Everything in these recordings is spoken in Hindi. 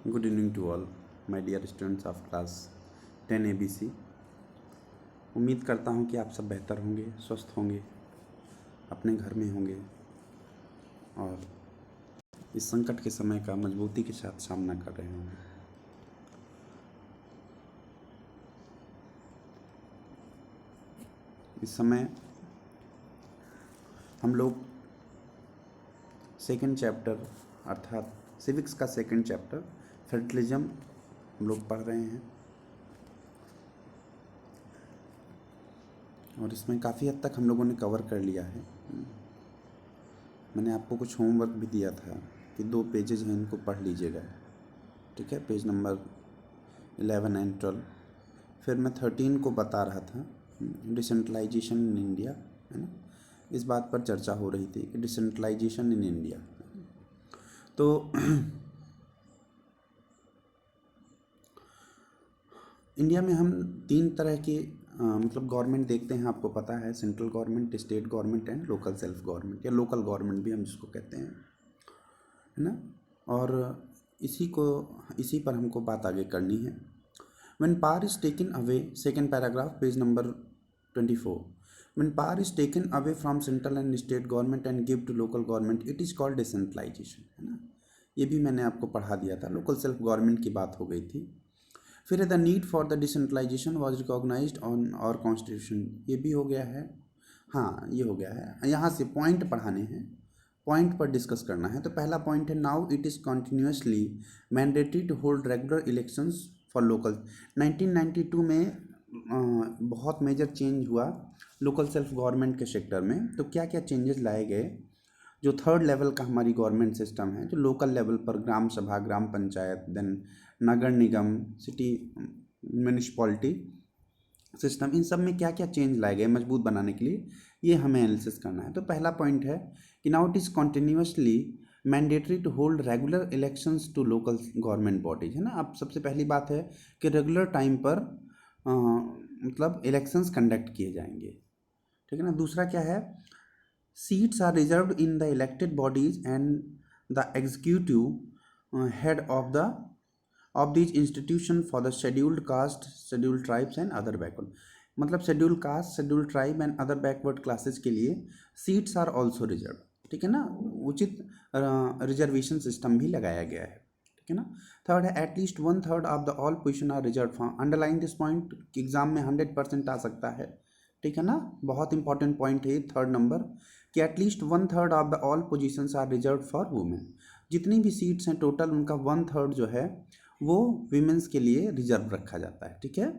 Good evening to all, my dear students of class 10 ABC। उम्मीद करता हूँ कि आप सब बेहतर होंगे, स्वस्थ होंगे, अपने घर में होंगे और इस संकट के समय का मजबूती के साथ सामना कर रहे होंगे। इस समय हम लोग सेकंड चैप्टर अर्थात सिविक्स का सेकंड चैप्टर फेडरलिज्म हम लोग पढ़ रहे हैं और इसमें काफ़ी हद तक हम लोगों ने कवर कर लिया है। मैंने आपको कुछ होमवर्क भी दिया था कि 2 पेजेज हैं, इनको पढ़ लीजिएगा, ठीक है, पेज नंबर 11 एंड 12। फिर मैं 13 को बता रहा था, डिसेंट्रलाइजेशन इन इंडिया, है ना। इस बात पर चर्चा हो रही थी कि डिसेंट्रलाइजेशन इन इंडिया, तो इंडिया में हम 3 तरह के मतलब गवर्नमेंट देखते हैं। आपको पता है, central government, state government and local self government या लोकल गवर्नमेंट भी हम जिसको कहते हैं, है ना। और इसी पर हमको बात आगे करनी है। When power is taken away, second paragraph, page number 24, when power is taken away from central and state government and give to local government, it is called decentralization, है ना। ये भी मैंने आपको पढ़ा दिया था, लोकल सेल्फ गवर्नमेंट की बात हो गई थी। फिर the need for the decentralisation was recognised on our constitution, ये भी हो गया है, हाँ ये हो गया है। यहाँ से पॉइंट पढ़ाने हैं, पॉइंट पर डिस्कस करना है। तो पहला पॉइंट है, now it is continuously mandatory to hold regular elections for local. 1992 में बहुत मेजर चेंज हुआ लोकल सेल्फ गवर्नमेंट के सेक्टर में। तो क्या क्या चेंजेस लाए गए? जो थर्ड लेवल का हमारी गवर्नमेंट सिस्टम है, जो लोकल लेवल पर ग्राम सभा, ग्राम पंचायत, देन नगर निगम, सिटी म्यूनिसिपॉलिटी सिस्टम, इन सब में क्या क्या चेंज लाए गए मजबूत बनाने के लिए, ये हमें एनालिसिस करना है। तो पहला पॉइंट है कि now it is continuously mandatory to hold regular elections to local government bodies, है ना। अब सबसे पहली बात है कि रेगुलर टाइम पर मतलब इलेक्शंस कंडक्ट किए जाएंगे, ठीक है ना। दूसरा क्या है, seats are reserved in the elected bodies and the executive head of this institution for the scheduled caste, scheduled tribes and other backward, मतलब scheduled caste, scheduled tribe and other backward classes के लिए सीट्स आर ऑल्सो रिजर्व, ठीक है ना। उचित रिजर्वेशन सिस्टम भी लगाया गया है, ठीक है ना। थर्ड है, at least 1/3 of the all position are reserve for, underline this point, exam में 100% आ सकता है, ठीक है ना। बहुत इंपॉर्टेंट पॉइंट है थर्ड नंबर, कि at least 1/3 of the all positions are reserve for women. जितनी भी सीट्स हैं टोटल, उनका 1/3 जो है वो विमेंस के लिए रिजर्व रखा जाता है, ठीक है।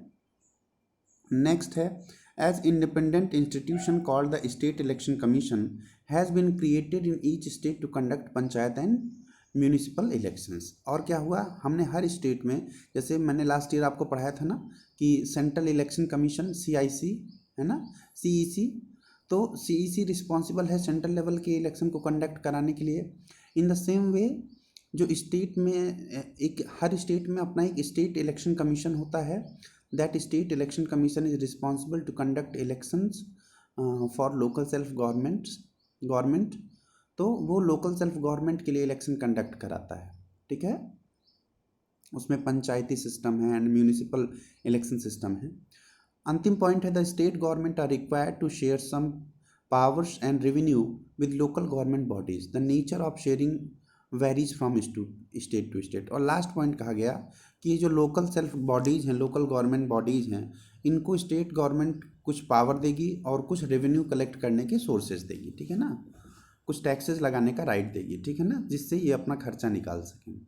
नेक्स्ट है, as independent institution called the state election commission has been created in each state to conduct panchayat and municipal elections. और क्या हुआ, हमने हर स्टेट में, जैसे मैंने लास्ट ईयर आपको पढ़ाया था ना कि सेंट्रल इलेक्शन कमीशन CIC, है ना, CEC, तो CEC रिस्पॉन्सिबल है सेंट्रल लेवल के इलेक्शन को कंडक्ट कराने के लिए। इन द सेम वे जो स्टेट में हर स्टेट में अपना एक स्टेट इलेक्शन कमीशन होता है, that state election commission is responsible to conduct elections for local self government, तो वो लोकल सेल्फ गवर्नमेंट के लिए इलेक्शन कंडक्ट कराता है, ठीक है। उसमें पंचायती सिस्टम है एंड म्यूनिसिपल इलेक्शन सिस्टम है। अंतिम पॉइंट है, the state government are required to share some powers and revenue with local government bodies, the nature of sharing varies from state to state. और लास्ट पॉइंट कहा गया कि ये जो लोकल सेल्फ बॉडीज़ हैं, लोकल गवर्नमेंट बॉडीज़ हैं, इनको स्टेट गवर्नमेंट कुछ पावर देगी और कुछ रेवेन्यू कलेक्ट करने के सोर्सेज देगी, ठीक है ना, कुछ टैक्सेस लगाने का राइट देगी, ठीक है ना, जिससे ये अपना खर्चा निकाल सकें।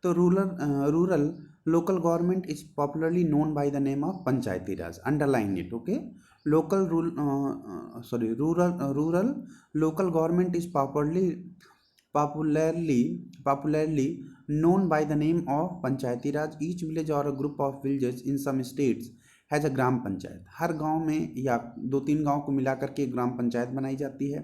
तो rural local government is popularly known by the name of Panchayati Raj, underline it, okay. Rural local government is popularly known by the name of Panchayati Raj. Each village or a group of villages in some states has a ग्राम पंचायत। हर गांव में या 2-3 गांव को मिलाकर के ग्राम पंचायत बनाई जाती है।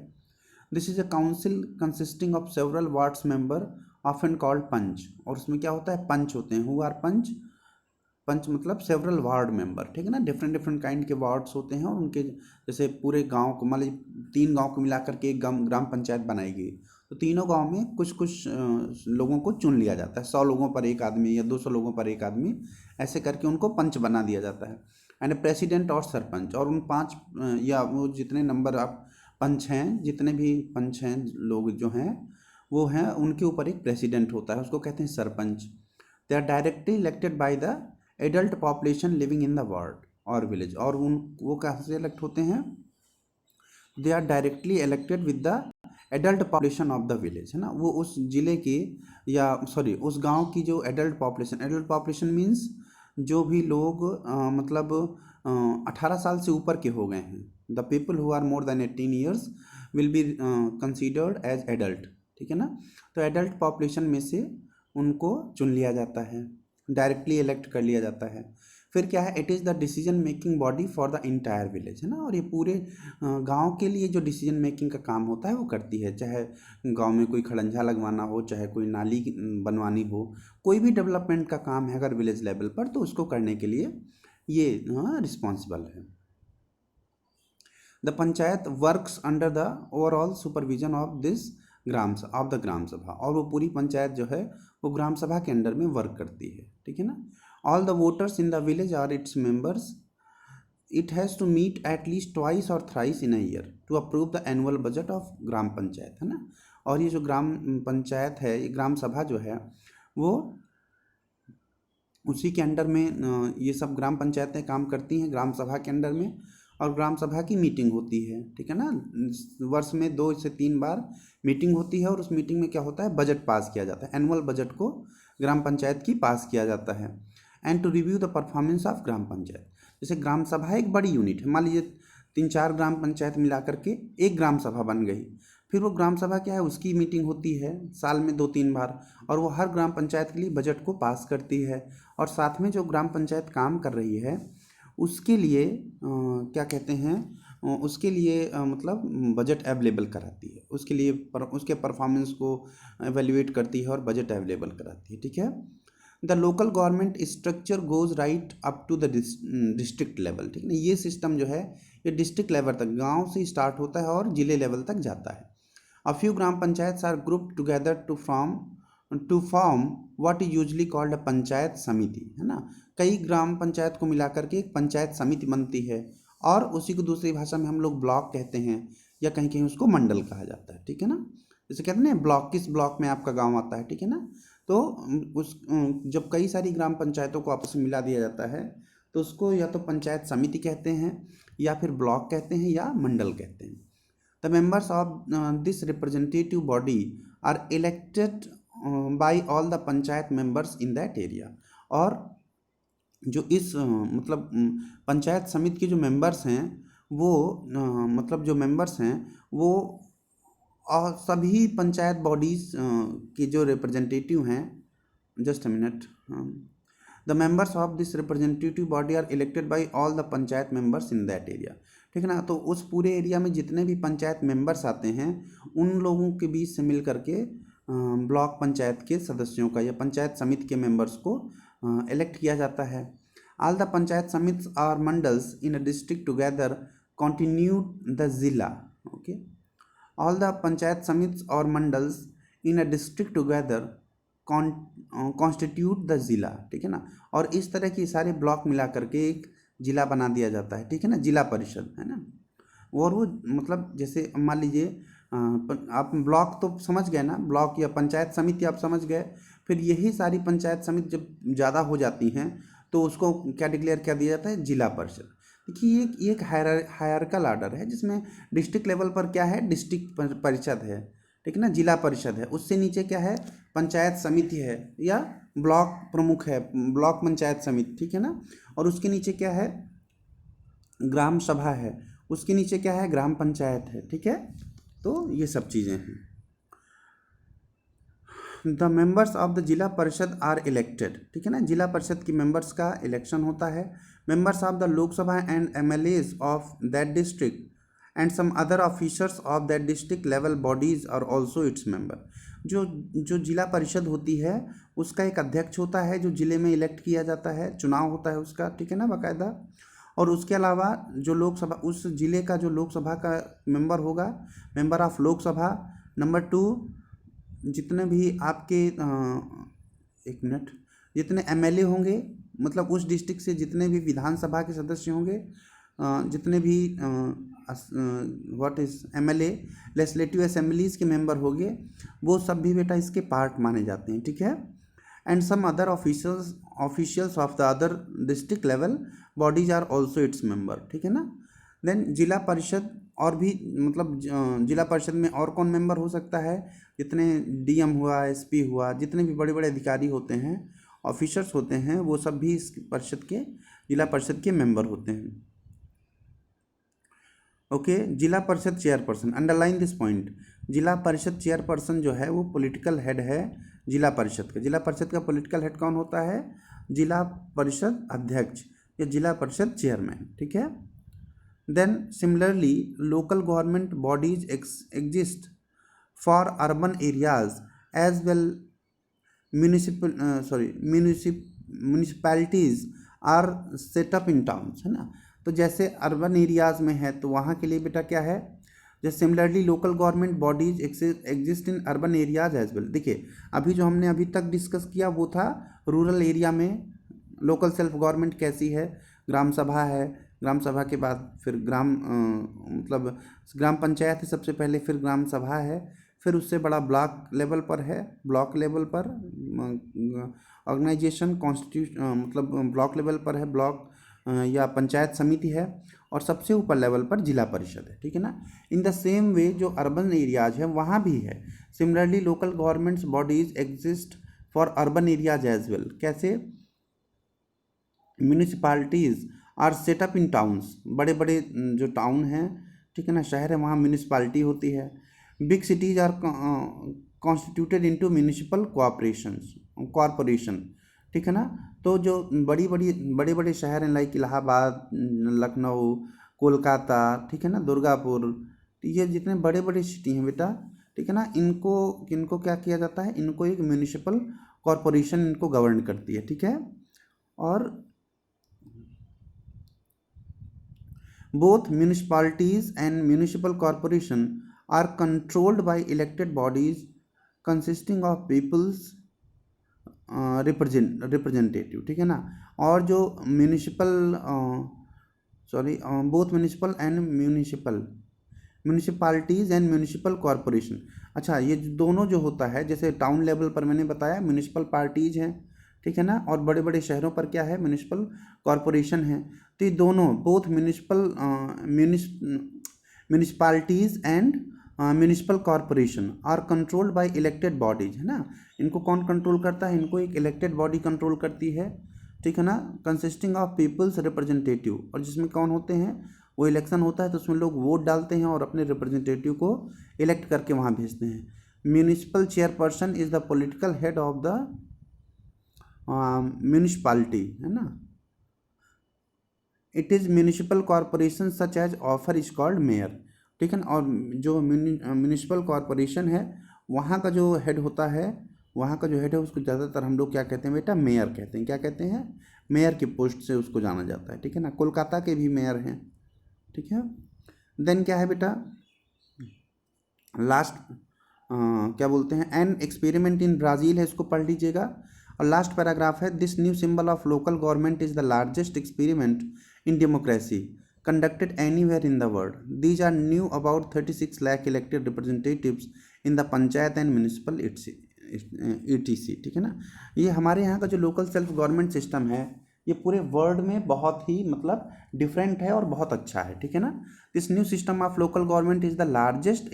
This is a council consisting of several wards member often called panch, और उसमें क्या होता है, पंच होते हैं। हु आर पंच, पंच मतलब सेवरल वार्ड मेंबर, ठीक है ना, डिफरेंट काइंड के वार्ड्स होते हैं, और उनके जैसे पूरे गांव को, मान लीजिए 3 गांव को मिलाकर के एक ग्राम पंचायत बनाई गई, तो तीनों गांव में कुछ कुछ लोगों को चुन लिया जाता है, 100 लोगों पर एक आदमी या 200 लोगों पर एक आदमी, ऐसे करके उनको पंच बना दिया जाता है। एंड प्रेसिडेंट और सरपंच, और उन 5 या वो जितने नंबर आप पंच हैं, जितने भी पंच हैं लोग जो हैं वो हैं, उनके ऊपर एक प्रेसिडेंट होता है, उसको कहते हैं sarpanch. They are directly elected by the adult population living in the ward और विलेज। और वो कहाँ से इलेक्ट होते हैं? They are directly elected with the adult population of the village, है ना। वो उस जिले की या सॉरी उस गांव की जो एडल्ट पॉपुलेशन मीन्स जो भी लोग मतलब 18 साल से ऊपर के हो गए हैं, the people who are more than 18 years will be considered as adult, ठीक है ना। तो एडल्ट पॉपुलेशन में से उनको चुन लिया जाता है, डायरेक्टली इलेक्ट कर लिया जाता है। फिर क्या है? It is the decision making body for the entire village, है ना। और ये पूरे गांव के लिए जो डिसीजन मेकिंग का काम होता है वो करती है, चाहे गांव में कोई खड़ंजा लगवाना हो, चाहे कोई नाली बनवानी हो, कोई भी डेवलपमेंट का काम है अगर विलेज लेवल पर, तो उसको करने के लिए ये रिस्पॉन्सिबल है। The panchayat works under the overall supervision of this gram sabha, और वो पूरी पंचायत जो है वो ग्राम सभा के अंडर में वर्क करती है, ठीक है ना। All the voters in the village are its members. It has to meet at least twice और thrice in a year to approve the annual budget of gram panchayat, है ना। और ये जो ग्राम पंचायत है, ये ग्राम सभा जो है वो उसी के अंडर में ये सब ग्राम पंचायतें काम करती हैं ग्राम सभा के अंडर में, और ग्राम सभा की मीटिंग होती है, ठीक है ना। वर्ष में 2 से 3 बार मीटिंग होती है, और उस मीटिंग में क्या होता है? बजट पास किया जाता है, एनुअल बजट को ग्राम पंचायत की पास किया जाता है। And to review the performance of gram panchayat. जैसे ग्राम सभा एक बड़ी यूनिट है, मान लीजिए 3-4 ग्राम पंचायत मिला करके एक ग्राम सभा बन गई, फिर वो ग्राम सभा क्या है, उसकी मीटिंग होती है साल में 2-3 बार, और वो हर ग्राम पंचायत के लिए बजट को पास करती है, और साथ में जो ग्राम पंचायत काम कर रही है उसके लिए क्या कहते हैं, उसके लिए मतलब बजट अवेलेबल कराती है, उसके लिए उसके परफॉर्मेंस को एवेल्युएट करती है और बजट अवेलेबल कराती है, ठीक है। The local government structure goes right up to the district level, ठीक है ना। ये सिस्टम जो है ये डिस्ट्रिक्ट लेवल तक, गांव से स्टार्ट होता है और जिले लेवल तक जाता है। A few gram panchayat are group together to form what is usually called a panchayat samiti, है ना। कई ग्राम पंचायत को मिलाकर के एक पंचायत समिति बनती है, और उसी को दूसरी भाषा में हम लोग ब्लॉक कहते हैं, या कहीं कहीं उसको मंडल कहा जाता है, ठीक है ना। जैसे कहते हैं ब्लॉक, किस ब्लॉक में आपका गांव आता है, ठीक है ना। तो उस जब कई सारी ग्राम पंचायतों को आपस में मिला दिया जाता है तो उसको या तो पंचायत समिति कहते हैं, या फिर ब्लॉक कहते हैं, या मंडल कहते हैं। The members of this representative body are elected by all the panchayat members in that area. और जो इस मतलब पंचायत समिति के जो मेंबर्स हैं वो मतलब जो मेंबर्स हैं वो और सभी पंचायत बॉडीज़ के जो रिप्रेजेंटेटिव हैं, just a minute, the members of this representative body are elected by all the panchayat members in that area, ठीक है ना। तो उस पूरे एरिया में जितने भी पंचायत मेंबर्स आते हैं उन लोगों के बीच से मिल करके ब्लॉक पंचायत के सदस्यों का या पंचायत समिति के मेंबर्स को इलेक्ट किया जाता है। All the panchayat samiti are mandals in a district together continue the zila, okay. All the panchayat samiti और mandals in a district together constitute the zila, ठीक है ना। और इस तरह की सारे ब्लॉक मिला करके एक जिला बना दिया जाता है, ठीक है ना, जिला परिषद, है ना। और वो मतलब जैसे मान लीजिए आप ब्लॉक तो समझ गए ना, ब्लॉक या पंचायत समिति आप समझ गए, फिर यही सारी पंचायत समिति जब ज़्यादा हो जाती हैं तो उसको क्या डिक्लेयर कर दिया जाता है? जिला परिषद। देखिए ये एक हायरार्कल आर्डर है जिसमें डिस्ट्रिक्ट लेवल पर क्या है? डिस्ट्रिक्ट परिषद है, ठीक है ना, जिला परिषद है, उससे नीचे क्या है? पंचायत समिति है या ब्लॉक प्रमुख है, ब्लॉक पंचायत समिति, ठीक है ना। और उसके नीचे क्या है? ग्राम सभा है, उसके नीचे क्या है? ग्राम पंचायत है, ठीक है। तो ये सब चीज़ें हैं। द मेंबर्स ऑफ द जिला परिषद आर इलेक्टेड, ठीक है ना, जिला परिषद की मेंबर्स का इलेक्शन होता है। Members of the Lok Sabha and MLAs of that district and some other officers of that district level bodies are also its member. जो जिला परिषद होती है उसका एक अध्यक्ष होता है जो जिले में इलेक्ट किया जाता है, चुनाव होता है उसका, ठीक है ना, बाकायदा। और उसके अलावा जो लोकसभा, उस जिले का जो लोकसभा का मेंबर होगा, मेंबर ऑफ लोकसभा। नंबर 2 जितने भी आपके एक मिनट, जितने एमएलए होंगे, मतलब उस डिस्ट्रिक्ट से जितने भी विधानसभा के सदस्य होंगे, जितने भी what is MLA legislative assemblies के मेंबर होंगे, वो सब भी बेटा इसके पार्ट माने जाते हैं, ठीक है। And some other officials of the other district level bodies are also its member, ठीक है ना। देन जिला परिषद, और भी मतलब जिला परिषद में और कौन मेंबर हो सकता है, जितने डीएम हुआ, एसपी हुआ, जितने भी बड़े बड़े अधिकारी होते हैं, ऑफिसर्स होते हैं, वो सब भी इस परिषद के, जिला परिषद के मेंबर होते हैं। ओके, जिला परिषद चेयरपर्सन, अंडरलाइन दिस पॉइंट। जिला परिषद चेयरपर्सन जो है वो पॉलिटिकल हेड है जिला परिषद का। जिला परिषद का पॉलिटिकल हेड कौन होता है? जिला परिषद अध्यक्ष या जिला परिषद चेयरमैन, ठीक है। Then similarly local government bodies exist for urban areas as well municipalities are set up in towns, है ना। तो जैसे अर्बन एरियाज में है तो वहाँ के लिए बेटा क्या है, जैसे similarly local government bodies exist in urban areas as well. देखिए अभी जो हमने अभी तक डिस्कस किया वो था रूरल एरिया में लोकल सेल्फ गवर्नमेंट कैसी है, ग्राम सभा है, ग्राम सभा के बाद फिर मतलब ग्राम पंचायत है सबसे पहले, फिर ग्राम सभा है, फिर उससे बड़ा ब्लॉक लेवल पर है, ब्लॉक लेवल पर ऑर्गेनाइजेशन मतलब ब्लॉक लेवल पर है ब्लॉक या पंचायत समिति है, और सबसे ऊपर लेवल पर जिला परिषद है, ठीक है ना। इन द सेम वे जो अर्बन एरियाज है वहाँ भी है। Similarly local governments bodies exist for urban areas as well. कैसे? Municipalities are set up in towns, बड़े बड़े जो टाउन हैं, ठीक है ना, शहर है, वहाँ म्यूनिसिपालिटी होती है। Big cities are constituted into municipal corporation, ठीक है ना। तो जो बड़े बड़े शहर हैं लाइक इलाहाबाद, लखनऊ, कोलकाता, ठीक है ना, दुर्गापुर, ये जितने बड़े बड़े सिटी हैं बेटा, ठीक है ना, इनको क्या किया जाता है, इनको एक म्यूनिसिपल कॉरपोरेशन इनको गवर्न करती है, ठीक है। और both municipalities and municipal corporation are controlled by elected bodies consisting of people's representative, ठीक है ना। और जो both municipal and municipalities and municipal corporation. अच्छा, ये दोनों जो होता है, जैसे टाउन लेवल पर मैंने बताया म्यूनिसिपल पार्टीज हैं, ठीक है ना, और बड़े बड़े शहरों पर क्या है, म्यूनिसिपल कॉरपोरेशन है। तो ये दोनों both municipalities and municipal corporation are controlled by elected bodies, है ना। इनको कौन कंट्रोल करता है? इनको एक इलेक्टेड बॉडी कंट्रोल करती है, ठीक है ना, कंसिस्टिंग ऑफ पीपल्स रिप्रेजेंटेटिव, और जिसमें कौन होते हैं, वो इलेक्शन होता है तो उसमें लोग वोट डालते हैं और अपने रिप्रेजेंटेटिव को इलेक्ट करके वहाँ भेजते हैं। Municipal chairperson is the political head of the municipality, है ना। It is municipal corporation such as officer is called mayor, ठीक है ना। और जो म्यूनिसिपल कॉरपोरेशन है वहाँ का जो हेड होता है, उसको ज़्यादातर हम लोग क्या कहते हैं बेटा, मेयर कहते हैं। क्या कहते हैं? मेयर की पोस्ट से उसको जाना जाता है, ठीक है ना। कोलकाता के भी मेयर हैं, ठीक है। देन क्या है बेटा, लास्ट क्या बोलते हैं, एन एक्सपेरिमेंट इन ब्राज़ील है, इसको पढ़ लीजिएगा। और लास्ट पैराग्राफ है, this new symbol of local government is the largest experiment in democracy conducted anywhere in the world. These are new about 36 lakh elected representatives in the panchayat and municipal ETC, ठीक है ना। ये हमारे यहाँ का जो लोकल सेल्फ गवर्नमेंट सिस्टम है ये पूरे वर्ल्ड में बहुत ही मतलब डिफरेंट है और बहुत अच्छा है, ठीक है ना। This new system of local government is the largest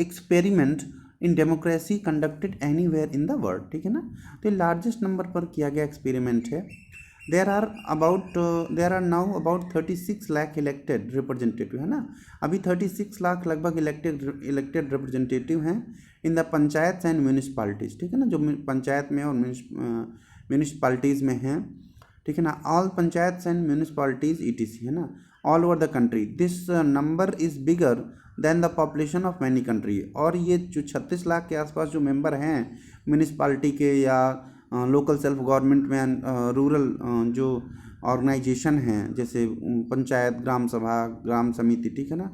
experiment in democracy conducted anywhere in the world, ठीक है ना। तो ये लार्जेस्ट नंबर पर किया गया एक्सपेरिमेंट है। there are now about 36 lakh elected representative, है ना। अभी 36 लाख लगभग इलेक्टेड रिप्रेजेंटेटिव हैं in the panchayat and municipalities, ठीक है ना, जो पंचायत में और म्यूनिसिपैलिटीज़ में हैं, ठीक है ना। All panchayat and municipalities ETC, है ना, all over the country. This number is bigger than the population of many country. और ये जो 36 लाख के आसपास जो मेंबर हैं म्यूनिसिपैलिटी के या लोकल सेल्फ गवर्नमेंट में रूरल जो ऑर्गेनाइजेशन हैं, जैसे पंचायत, ग्राम सभा, ग्राम समिति, ठीक है ना,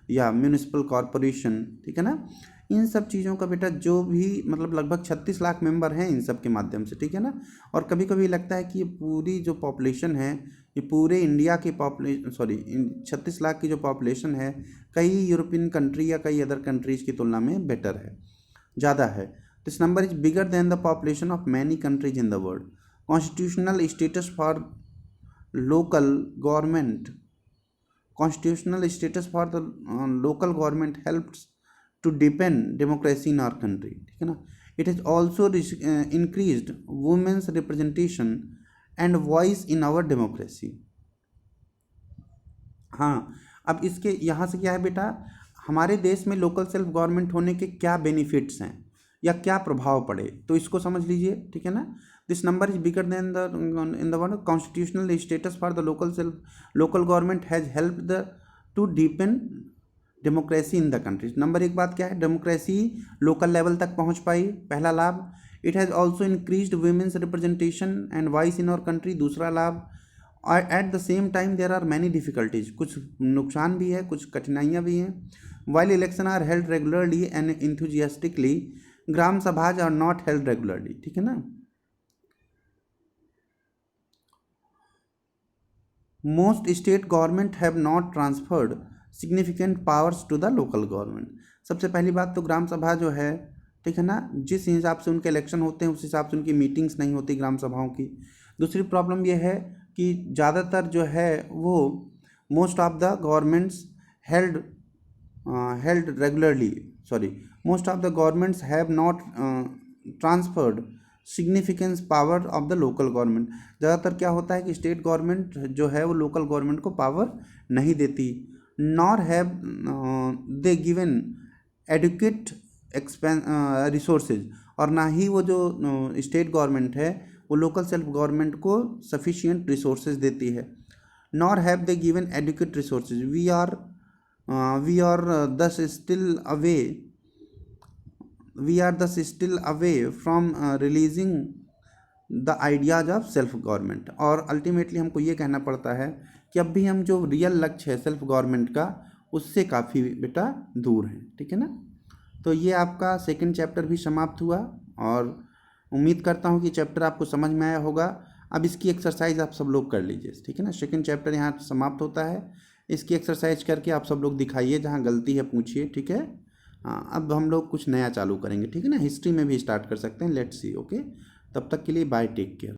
या म्यूनिसिपल कॉरपोरेशन, ठीक है ना, इन सब चीज़ों का बेटा जो भी मतलब लगभग 36 लाख मेंबर हैं इन सब के माध्यम से, ठीक है ना। और कभी कभी लगता है कि ये पूरी जो पॉपुलेशन है, ये पूरे इंडिया की पॉपुलेशन, सॉरी 36 लाख की जो पॉपुलेशन है, कई यूरोपियन कंट्री या कई अदर कंट्रीज़ की तुलना में बेटर है, ज़्यादा है। This number is bigger than the population of many countries in the world. Constitutional status for local government constitutional status for the local government helps to deepen democracy in our country, ठीक है ना। it has also increased women's representation and voice in our democracy। हाँ, अब इसके यहाँ से क्या है बेटा, हमारे देश में लोकल सेल्फ गवर्नमेंट होने के क्या बेनिफिट्स हैं या क्या प्रभाव पड़े, तो इसको समझ लीजिए, ठीक है ना। This number is bigger than the in the word constitutional status for the local government has help the two deepen democracy in the country. Number एक बात क्या है, डेमोक्रेसी लोकल लेवल तक पहुंच पाई, पहला लाभ। It has also increased women's representation and voice in our country, दूसरा लाभ। और at the same time there are many difficulties, कुछ नुकसान भी है, कुछ कठिनाइयाँ भी हैं। While election are held regularly and enthusiastically, gram sabhas are not held regularly, ठीक है ना। Most state government have not transferred significant powers to the local government. सबसे पहली बात तो ग्राम सभा जो है, ठीक है ना, जिस हिसाब से उनके इलेक्शन होते हैं उस हिसाब से उनकी मीटिंग्स नहीं होती ग्राम सभाओं की। दूसरी प्रॉब्लम यह है कि ज़्यादातर जो है वो most of the governments held regularly, sorry most of the governments have not transferred significance power of the local government. ज़्यादातर क्या होता है कि स्टेट गवर्नमेंट जो है वो लोकल गवर्नमेंट को पावर नहीं देती। Nor have they given adequate resources, और ना ही वो जो स्टेट गवर्नमेंट है वो लोकल सेल्फ गवर्नमेंट को सफिशिएंट रिसोर्सेज देती है। Nor have they given adequate resources, we are thus still away from releasing the ideas of self government। और अल्टीमेटली हमको ये कहना पड़ता है कि अब भी हम जो रियल लक्ष्य है सेल्फ गवर्नमेंट का उससे काफ़ी बेटा दूर हैं, ठीक है ना। तो ये आपका सेकंड चैप्टर भी समाप्त हुआ और उम्मीद करता हूँ कि चैप्टर आपको समझ में आया होगा। अब इसकी एक्सरसाइज आप सब लोग कर लीजिए, ठीक है ना। सेकंड चैप्टर यहाँ समाप्त होता है, इसकी एक्सरसाइज करके आप सब लोग दिखाइए, जहाँ गलती है पूछिए, ठीक है। हाँ, अब हम लोग कुछ नया चालू करेंगे, ठीक है ना। हिस्ट्री में भी स्टार्ट कर सकते हैं, लेट्स सी, ओके। तब तक के लिए बाय, टेक केयर।